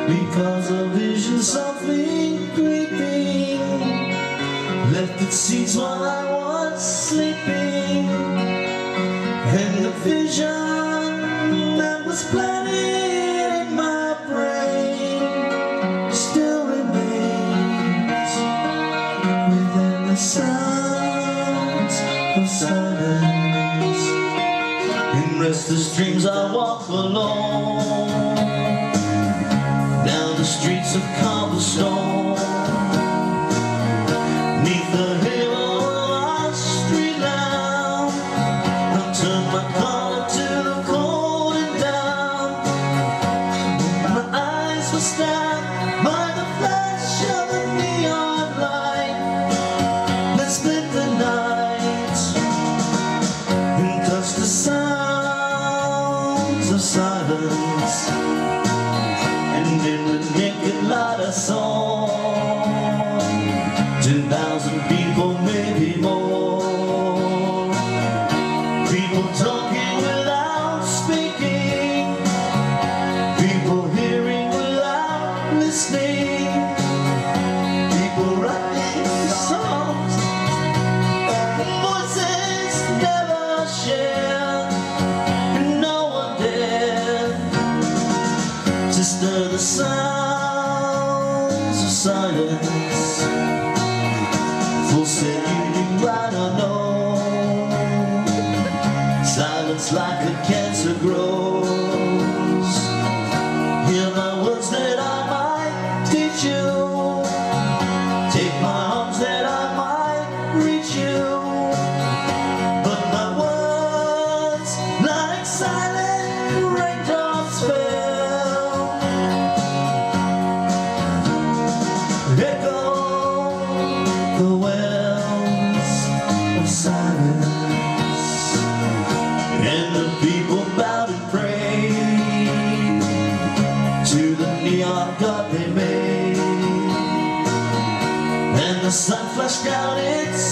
because a vision softly creeping left its seeds while I was sleeping, and the vision that was planted in my brain still remains within the sounds of silence. In restless dreams I walk alone down the streets of cobblestone, neath the halo of a street lamp. I turn my collar to the cold and down. My eyes were stabbed by the flash of a neon light that split the night and touched the sounds of silence. And in the naked light I saw 10,000 people, maybe more. People talking without speaking, people hearing without listening, people writing songs, voices never shared, and no one dared to stir the sounds of silence. Full said you right or no, silence like a cancer grows. Hear my words that I might teach you, take my arms that I might reach you, but my words like silent raindrops fell, echo the wells of silence, and the people bowed and prayed to the neon god they made, and the sun flashed out its